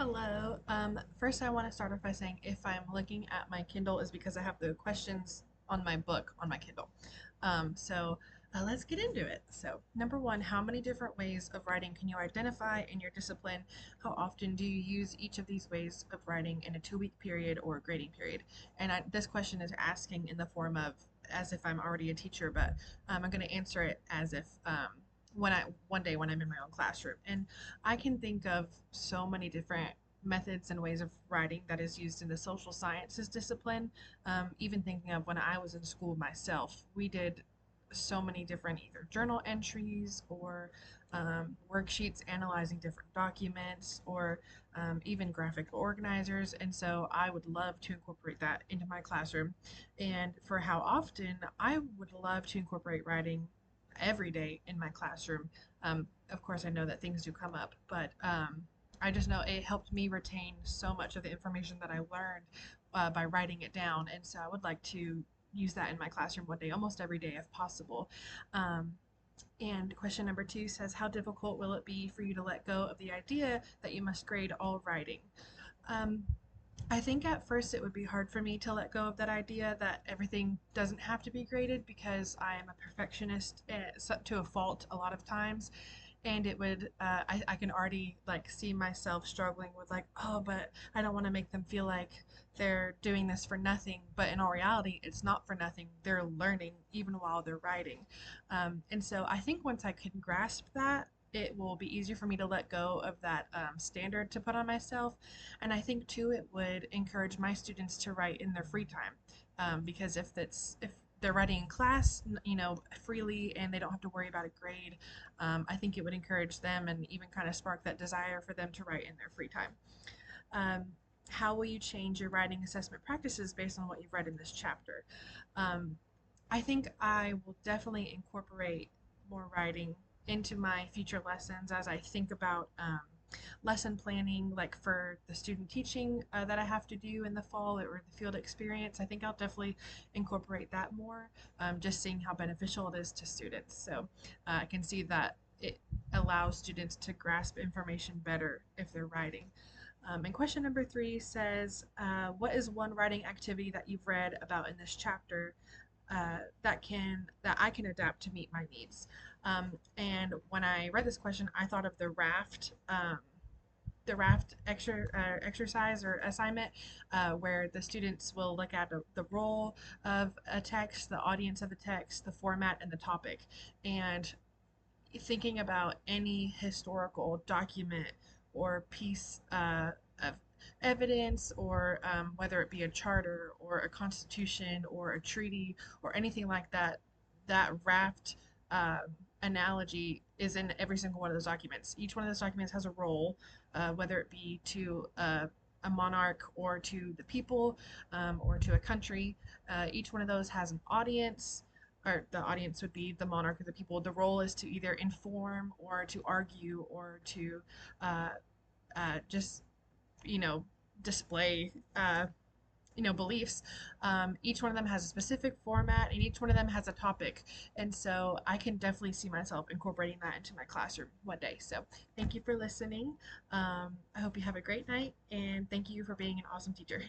Hello. First, I want to start off by saying if I'm looking at my Kindle is because I have the questions on my book on my Kindle. Let's get into it. So, number one, how many different ways of writing can you identify in your discipline? How often do you use each of these ways of writing in a 2 week period or a grading period? This question is asking in the form of as if I'm already a teacher, but I'm going to answer it as if one day when I'm in my own classroom. And I can think of so many different methods and ways of writing that is used in the social sciences discipline. Even thinking of when I was in school myself, we did so many different either journal entries or worksheets analyzing different documents or even graphic organizers. And so I would love to incorporate that into my classroom. And for how often, I would love to incorporate writing every day in my classroom. Of course, I know that things do come up, but I just know it helped me retain so much of the information that I learned by writing it down. And so I would like to use that in my classroom one day, almost every day if possible. Um, and question number two says, how difficult will it be for you to let go of the idea that you must grade all writing? Um, I think at first it would be hard for me to let go of that idea that everything doesn't have to be graded because I am a perfectionist to a fault a lot of times. And it would, I can already like see myself struggling with like, oh, but I don't want to make them feel like they're doing this for nothing. But in all reality, it's not for nothing. They're learning even while they're writing. And so I think once I can grasp that, it will be easier for me to let go of that standard to put on myself. And I think too, it would encourage my students to write in their free time. Because if they're writing in class, freely and they don't have to worry about a grade, I think it would encourage them and even kind of spark that desire for them to write in their free time. Um, how will you change your writing assessment practices based on what you've read in this chapter? Um, I think I will definitely incorporate more writing into my future lessons as I think about lesson planning, like for the student teaching that I have to do in the fall or the field experience. I think I'll definitely incorporate that more, just seeing how beneficial it is to students. So I can see that it allows students to grasp information better if they're writing. And question number three says, what is one writing activity that you've read about in this chapter that I can adapt to meet my needs? And when I read this question, I thought of the raft exercise or assignment, where the students will look at the role of a text, the audience of a text, the format, and the topic, and thinking about any historical document or piece of evidence, or whether it be a charter or a constitution or a treaty or anything like that, that raft analogy is in every single one of those documents. Each one of those documents has a role, whether it be to a monarch or to the people, or to a country. Each one of those has an audience, or the audience would be the monarch or the people. The role is to either inform or to argue or to uh, just, you know, display, beliefs. Each one of them has a specific format and each one of them has a topic. And so I can definitely see myself incorporating that into my classroom one day. So thank you for listening. I hope you have a great night and thank you for being an awesome teacher.